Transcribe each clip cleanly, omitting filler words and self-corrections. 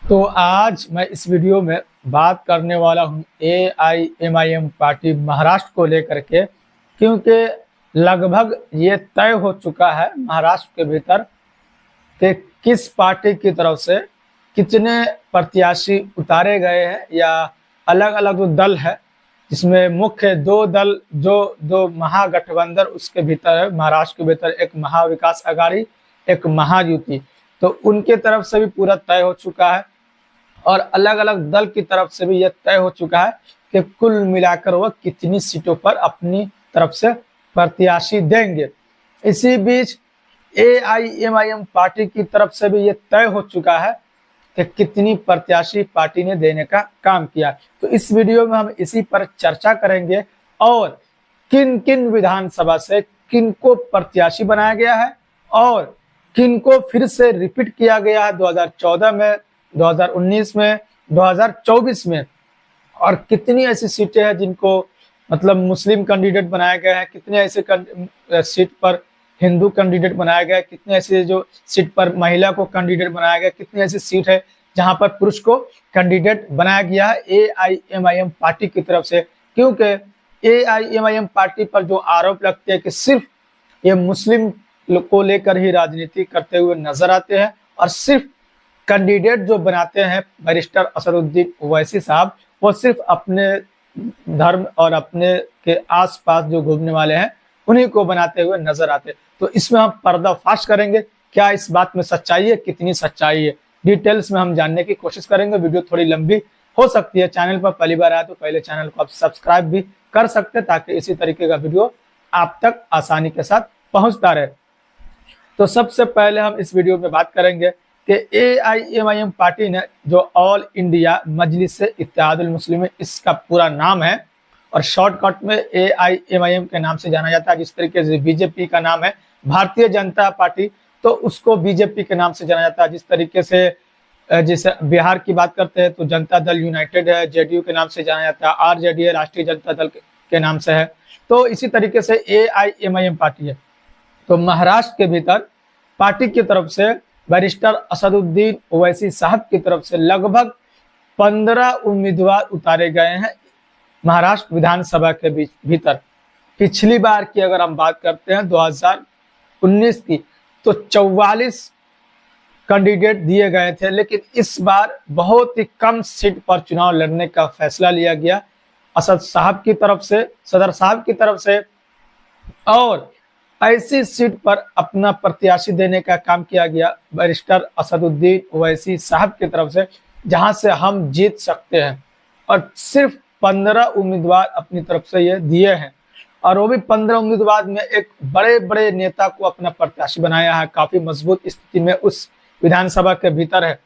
तो आज मैं इस वीडियो में बात करने वाला हूँ AIMIM पार्टी महाराष्ट्र को लेकर के, क्योंकि लगभग ये तय हो चुका है महाराष्ट्र के भीतर कि किस पार्टी की तरफ से कितने प्रत्याशी उतारे गए हैं, या अलग अलग जो दल है जिसमें मुख्य दो दल जो दो महागठबंधन उसके भीतर है महाराष्ट्र के भीतर, एक महाविकास आघाड़ी एक महायुति, तो उनके तरफ से भी पूरा तय हो चुका है और अलग अलग दल की तरफ से भी यह तय हो चुका है कि कुल मिलाकर वह कितनी सीटों पर अपनी तरफ से प्रत्याशी देंगे। इसी बीच AIMIM पार्टी की तरफ से भी यह तय हो चुका है कि कितनी प्रत्याशी पार्टी ने देने का काम किया। तो इस वीडियो में हम इसी पर चर्चा करेंगे और किन किन विधानसभा से किन को प्रत्याशी बनाया गया है और किन को फिर से रिपीट किया गया है 2014 में, 2019 में, 2024 में, और कितनी ऐसी सीटें हैं जिनको मतलब मुस्लिम कैंडिडेट बनाए गए हैं, कितने ऐसे सीट पर हिंदू कैंडिडेट बनाया गया, कितने ऐसे जो सीट पर महिला को कैंडिडेट बनाया गया, कितनी ऐसी सीट है जहां पर पुरुष को कैंडिडेट बनाया गया है AIMIM पार्टी की तरफ से। क्योंकि AIMIM पार्टी पर जो आरोप लगते हैं कि सिर्फ ये मुस्लिम को लेकर ही राजनीति करते हुए नजर आते हैं और सिर्फ कैंडिडेट जो बनाते हैं बैरिस्टर असदुद्दीन ओवैसी साहब, वो सिर्फ अपने धर्म और अपने के आसपास जो घूमने वाले हैं उन्हीं को बनाते हुए नजर आते। तो इसमें हम पर्दाफाश करेंगे, क्या इस बात में सच्चाई है, कितनी सच्चाई है, डिटेल्स में हम जानने की कोशिश करेंगे। वीडियो थोड़ी लंबी हो सकती है, चैनल पर पहली बार आया तो पहले चैनल को आप सब्सक्राइब भी कर सकते हैं ताकि इसी तरीके का वीडियो आप तक आसानी के साथ पहुंचता रहे। तो सबसे पहले हम इस वीडियो में बात करेंगे कि AIMIM पार्टी ने जो ऑल इंडिया मजलिस इत्तेहादुल मुस्लिमीन इसका पूरा नाम है और शॉर्टकट में AIMIM के नाम से जाना जाता है। जिस तरीके से बीजेपी का नाम है भारतीय जनता पार्टी, तो उसको बीजेपी के नाम से जाना जाता है। जिस तरीके से जैसे बिहार की बात करते हैं तो जनता दल यूनाइटेड है, JDU के नाम से जाना जाता है, RJD है राष्ट्रीय जनता दल के नाम से है, तो इसी तरीके से AIMIM पार्टी है। तो महाराष्ट्र के भीतर पार्टी की तरफ से बैरिस्टर असदुद्दीन ओवैसी साहब की तरफ से लगभग 15 उम्मीदवार उतारे गए हैं महाराष्ट्र विधानसभा के भीतर। पिछली बार की अगर हम बात करते हैं 2019 की, तो 44 कैंडिडेट दिए गए थे, लेकिन इस बार बहुत ही कम सीट पर चुनाव लड़ने का फैसला लिया गया असद साहब की तरफ से, सदर साहब की तरफ से, और ऐसी सीट पर अपना प्रत्याशी देने का काम किया गया बैरिस्टर असदुद्दीन ओवैसी साहब की तरफ से, जहां से हम जीत सकते हैं। और सिर्फ 15 उम्मीदवार अपनी तरफ से ये दिए हैं और वो भी 15 उम्मीदवार में एक बड़े बड़े नेता को अपना प्रत्याशी बनाया है, काफी मजबूत स्थिति में उस विधानसभा के भीतर है।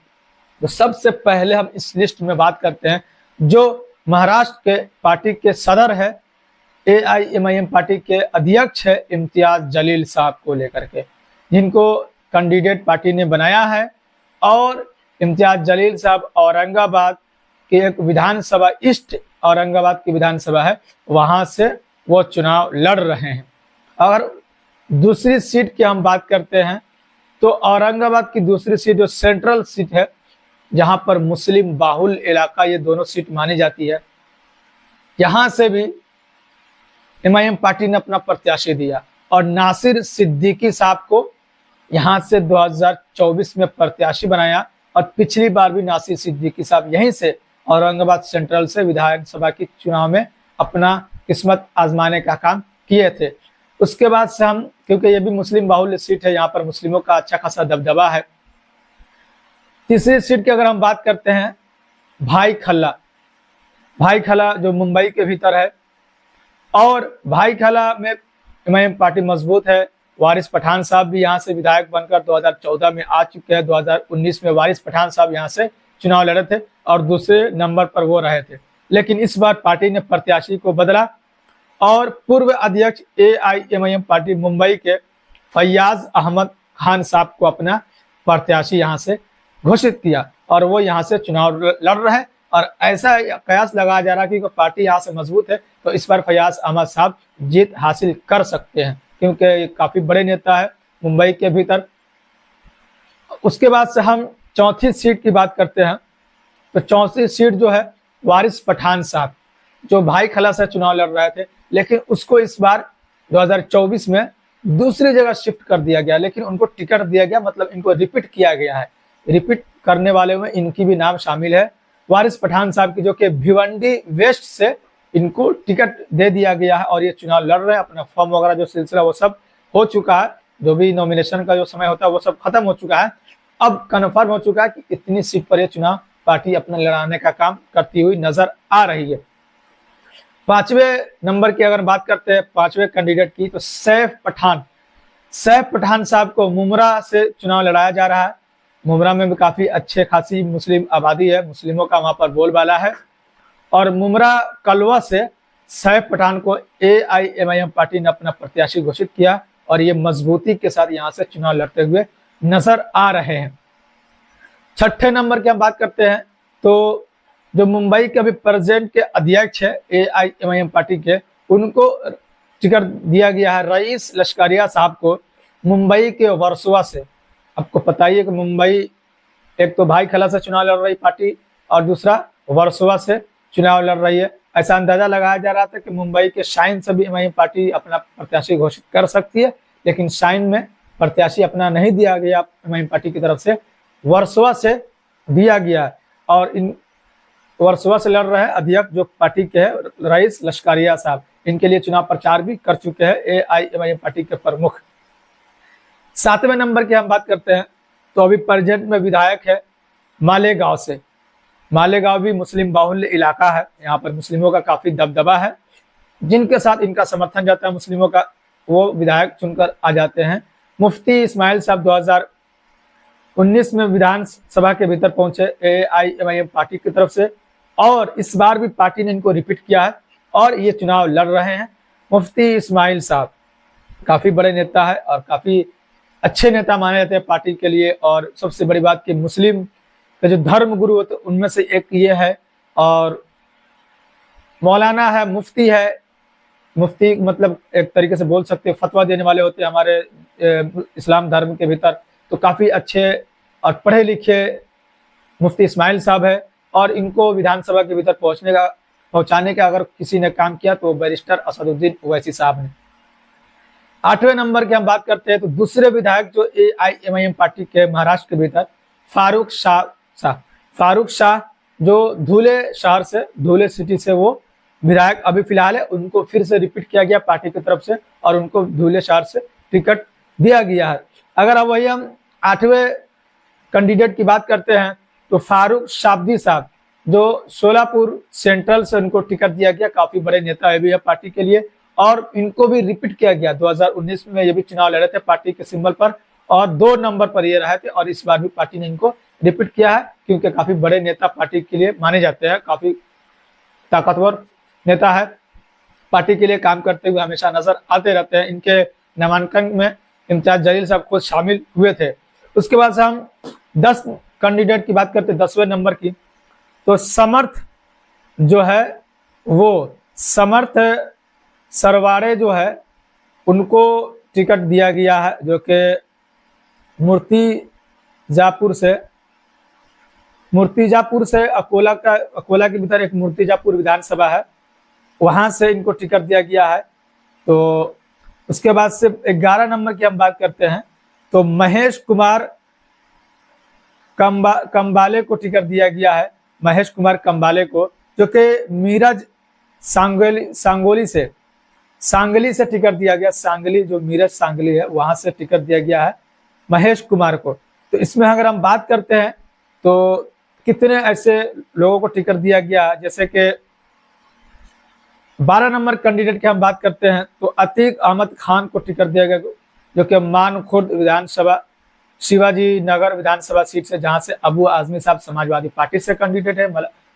तो सबसे पहले हम इस लिस्ट में बात करते हैं जो महाराष्ट्र के पार्टी के सदर है, AIMIM पार्टी के अध्यक्ष है इम्तियाज जलील साहब को लेकर के, जिनको कैंडिडेट पार्टी ने बनाया है। और इम्तियाज जलील साहब औरंगाबाद के एक विधानसभा, ईस्ट औरंगाबाद की विधानसभा है, वहां से वो चुनाव लड़ रहे हैं। अगर दूसरी सीट की हम बात करते हैं तो औरंगाबाद की दूसरी सीट जो सेंट्रल सीट है, जहां पर मुस्लिम बाहुल इलाका ये दोनों सीट मानी जाती है, यहां से भी MIM पार्टी ने अपना प्रत्याशी दिया और नासिर सिद्दीकी साहब को यहां से 2024 में प्रत्याशी बनाया। और पिछली बार भी नासिर सिद्दीकी साहब यहीं से औरंगाबाद सेंट्रल से विधानसभा की चुनाव में अपना किस्मत आजमाने का काम किए थे। उसके बाद से हम, क्योंकि ये भी मुस्लिम बाहुल्य सीट है, यहाँ पर मुस्लिमों का अच्छा खासा दबदबा है। तीसरी सीट की अगर हम बात करते हैं भाई खला जो मुंबई के भीतर है, और भाई खला में MIM पार्टी मजबूत है। वारिस पठान साहब भी यहाँ से विधायक बनकर 2014 में आ चुके हैं। 2019 में वारिस पठान साहब यहाँ से चुनाव लड़े थे और दूसरे नंबर पर वो रहे थे, लेकिन इस बार पार्टी ने प्रत्याशी को बदला और पूर्व अध्यक्ष AIMIM पार्टी मुंबई के फैयाज अहमद खान साहब को अपना प्रत्याशी यहाँ से घोषित किया और वो यहाँ से चुनाव लड़ रहे हैं। और ऐसा कयास लगाया जा रहा है कि पार्टी यहाँ से मजबूत है तो इस बार फैयाज अहमद साहब जीत हासिल कर सकते हैं, क्योंकि काफी बड़े नेता है मुंबई के भीतर। उसके बाद से हम चौथी सीट की बात करते हैं तो 34 सीट जो है वारिस पठान साहब जो भाई खला से चुनाव लड़ रहे थे, लेकिन उसको इस बार 2024 में दूसरी जगह शिफ्ट कर दिया गया, लेकिन उनको टिकट दिया गया, मतलब इनको रिपीट किया गया है। रिपीट करने वाले में इनकी भी नाम शामिल है, वारिस पठान साहब की, जो कि भिवंडी वेस्ट से इनको टिकट दे दिया गया है और ये चुनाव लड़ रहे हैं। अपना फॉर्म वगैरह जो सिलसिला वो सब हो चुका है, जो भी नॉमिनेशन का जो समय होता है वो सब खत्म हो चुका है। अब कन्फर्म हो चुका है कि इतनी सीट पर ये चुनाव पार्टी अपना लड़ाने का काम करती हुई नजर आ रही है। 5वें नंबर की अगर बात करते हैं 5वें कैंडिडेट की, तो सैफ पठान साहब को मुमरा से चुनाव लड़ाया जा रहा है। मुमरा में भी काफी अच्छे खासी मुस्लिम आबादी है, मुस्लिमों का वहां पर बोलबाला है। और मुमरा कलवा से सैफ पठान को AIMIM पार्टी ने अपना प्रत्याशी घोषित किया और ये मजबूती के साथ यहाँ से चुनाव लड़ते हुए नजर आ रहे हैं। 6ठे नंबर की हम बात करते हैं, तो जो मुंबई के अभी प्रेजेंट के अध्यक्ष है AIMIM पार्टी के, उनको टिकट दिया गया है रईस लश्करिया साहब को मुंबई के वर्सोवा से। आपको पता ही है कि मुंबई एक तो भाई खला से चुनाव लड़ रही पार्टी और दूसरा वर्सोवा से चुनाव लड़ रही है। ऐसा अंदाजा लगाया जा रहा था कि मुंबई के शाइन से भी MIM पार्टी अपना प्रत्याशी घोषित कर सकती है, लेकिन शाइन में प्रत्याशी अपना नहीं दिया गया MIM पार्टी की तरफ से, वर्सोवा से दिया गया। और इन वर्सोवा से लड़ रहे अध्यक्ष जो पार्टी के है रईस लश्करिया साहब, इनके लिए चुनाव प्रचार भी कर चुके हैं AIMIM पार्टी के प्रमुख। 7वें नंबर की हम बात करते हैं, तो अभी प्रेजेंट में विधायक है मालेगांव से। मालेगांव भी मुस्लिम बाहुल्य इलाका है, यहाँ पर मुस्लिमों का काफी दबदबा है, जिनके साथ इनका समर्थन जाता है मुस्लिमों का, वो विधायक चुनकर आ जाते हैं। मुफ्ती इस्माइल साहब 2019 में विधानसभा के भीतर पहुंचे AIMIM पार्टी की तरफ से, और इस बार भी पार्टी ने इनको रिपीट किया है और ये चुनाव लड़ रहे हैं। मुफ्ती इस्माइल साहब काफी बड़े नेता है और काफी अच्छे नेता माने जाते हैं पार्टी के लिए। और सबसे बड़ी बात कि मुस्लिम के जो धर्म गुरु होते हैं उनमें से एक ये है, और मौलाना है, मुफ्ती है। मुफ्ती मतलब एक तरीके से बोल सकते हैं फतवा देने वाले होते हैं हमारे इस्लाम धर्म के भीतर। तो काफी अच्छे और पढ़े लिखे मुफ्ती इस्माइल साहब है, और इनको विधानसभा के भीतर पहुंचाने का अगर किसी ने काम किया तो बैरिस्टर असदुद्दीन ओवैसी साहब ने। 8वें नंबर की हम बात करते हैं, तो दूसरे विधायक जो AIMIM पार्टी के महाराष्ट्र के भीतर फारूक शाह जो धुले शहर से, धुले सिटी से वो विधायक अभी फिलहाल है, उनको फिर से रिपीट किया गया पार्टी की तरफ से और उनको धुले शहर से टिकट दिया गया है। अगर अब वही हम 8वें कैंडिडेट की बात करते हैं, तो फारूक शाब्दी साहब जो सोलापुर सेंट्रल से उनको टिकट दिया गया, काफी बड़े नेता है भी है पार्टी के लिए, और इनको भी रिपीट किया गया। 2019 में ये भी चुनाव लड़े थे पार्टी के सिंबल पर और 2 नंबर पर ये रहे थे, और इस बार भी पार्टी ने इनको रिपीट किया है, क्योंकि काफी बड़े नेता पार्टी के लिए माने जाते हैं, काफी ताकतवर नेता है, पार्टी के लिए काम करते हुए हमेशा नजर आते रहते हैं। इनके नामांकन में इम्तियाज जलील साहब खुद शामिल हुए थे। उसके बाद से हम 10 कैंडिडेट की बात करते हैं, 10वें नंबर की, तो समर्थ जो है वो समर्थ सरवाड़े जो है उनको टिकट दिया गया है, जो कि मूर्तिजापुर से अकोला के भीतर एक मूर्तिजापुर विधानसभा है, वहां से इनको टिकट दिया गया है। तो उसके बाद से 11 नंबर की हम बात करते हैं, तो महेश कुमार कंबाले को टिकट दिया गया है, महेश कुमार कंबाले को, जो कि मीरज सांगली से टिकट दिया गया। सांगली जो मीरज सांगली है वहां से टिकट दिया गया है महेश कुमार को। तो इसमें अगर हम बात करते हैं तो कितने ऐसे लोगों को टिकट दिया गया, जैसे कि 12 नंबर कैंडिडेट की हम बात करते हैं, तो अतीक अहमद खान को टिकट दिया गया, जो कि मानखुर्द विधानसभा शिवाजी नगर विधानसभा सीट से, जहां से अबू आजमी साहब समाजवादी पार्टी से कैंडिडेट है,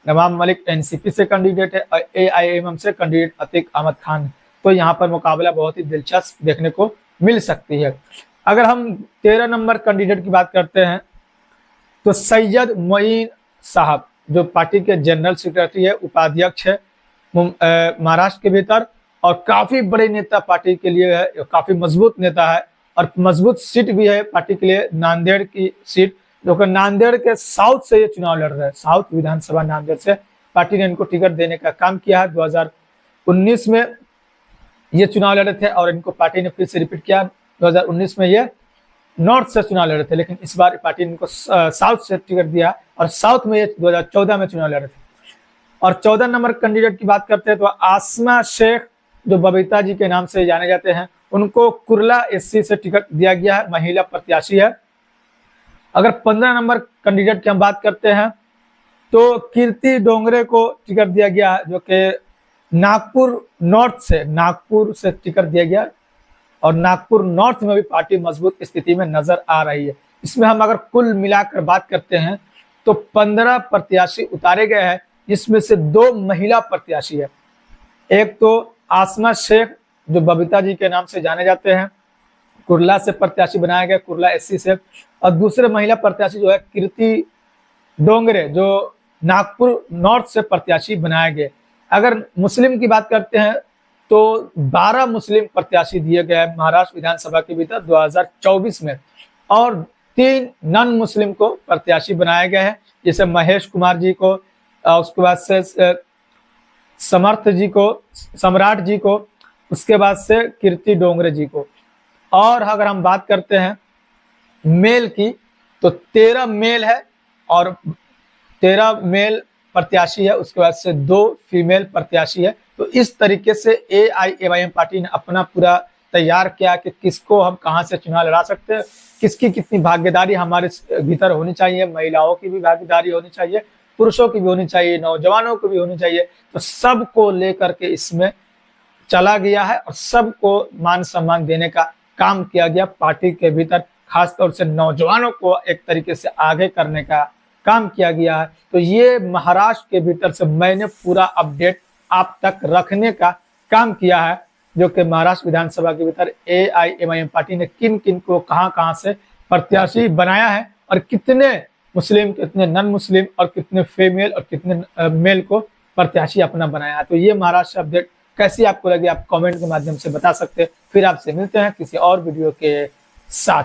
नवाब मलिक NCP से कैंडिडेट है, और AIMIM से कैंडिडेट अतीक अहमद खान। तो यहाँ पर मुकाबला बहुत ही दिलचस्प देखने को मिल सकती है। अगर हम 13 नंबर कैंडिडेट की बात करते हैं, तो सैयद मोइन साहब जो पार्टी के जनरल सेक्रेटरी है, उपाध्यक्ष है महाराष्ट्र के भीतर, और काफी बड़े नेता पार्टी के लिए है, काफी मजबूत नेता है और मजबूत सीट भी है पार्टी के लिए, नांदेड़ की सीट जो कि नांदेड़ के साउथ से ये चुनाव लड़ रहे हैं, साउथ विधानसभा नांदेड़ से पार्टी ने इनको टिकट देने का काम किया है। 2019 में ये चुनाव लड़े थे और इनको पार्टी ने फिर से रिपीट किया। 2019 में ये नॉर्थ से चुनाव लड़े थे, लेकिन इस बार पार्टी ने इनको साउथ से टिकट दिया और साउथ में ये 2014 में चुनाव लड़े थे। और 14 नंबर कैंडिडेट की बात करते हैं तो आसमा शेख, जो बबीता जी के नाम से जाने जाते हैं, उनको कुर्ला एससी से टिकट दिया गया है, महिला प्रत्याशी है। अगर 15 नंबर कैंडिडेट की हम बात करते हैं तो कीर्ति डोंगरे को टिकट दिया गया है, जो कि नागपुर से टिकट दिया गया और नागपुर नॉर्थ में भी पार्टी मजबूत स्थिति में नजर आ रही है। इसमें हम अगर कुल मिलाकर बात करते हैं तो 15 प्रत्याशी उतारे गए हैं, जिसमें से 2 महिला प्रत्याशी है। एक तो आसमा शेख, जो बबीता जी के नाम से जाने जाते हैं, कुर्ला से प्रत्याशी बनाया गया, कुर्ला एससी से, और दूसरे महिला प्रत्याशी जो है कीर्ति डोंगरे, जो नागपुर नॉर्थ से प्रत्याशी बनाए गए। अगर मुस्लिम की बात करते हैं तो 12 मुस्लिम प्रत्याशी दिए गए हैं महाराष्ट्र विधानसभा के भीतर 2024 में, और 3 नॉन मुस्लिम को प्रत्याशी बनाए गए हैं, जैसे महेश कुमार जी को, उसके बाद से सम्राट जी को, उसके बाद से कीर्ति डोंगरे जी को। और अगर हम बात करते हैं मेल की तो 13 मेल है और 13 मेल प्रत्याशी है, उसके बाद से 2 फीमेल प्रत्याशी है। तो इस तरीके से AIMIM पार्टी ने अपना पूरा तैयार किया कि किसको हम कहां से चुनाव लड़ा सकते हैं, किसकी कितनी भागीदारी हमारे भीतर होनी चाहिए, महिलाओं की भी भागीदारी होनी चाहिए, पुरुषों की भी होनी चाहिए, नौजवानों की भी होनी चाहिए। तो सबको लेकर के इसमें चला गया है और सबको मान सम्मान देने का काम किया गया पार्टी के भीतर, खासतौर से नौजवानों को एक तरीके से आगे करने का काम किया गया है। तो ये महाराष्ट्र के भीतर से मैंने पूरा अपडेट आप तक रखने का काम किया है, जो कि महाराष्ट्र विधानसभा के भीतर AIMIM पार्टी ने किन किन को कहां से प्रत्याशी बनाया है और कितने मुस्लिम, कितने नॉन मुस्लिम और कितने फीमेल और कितने मेल को प्रत्याशी अपना बनाया है। तो ये महाराष्ट्र अपडेट कैसी आपको लगी, आप कमेंट के माध्यम से बता सकते हैं। फिर आपसे मिलते हैं किसी और वीडियो के साथ।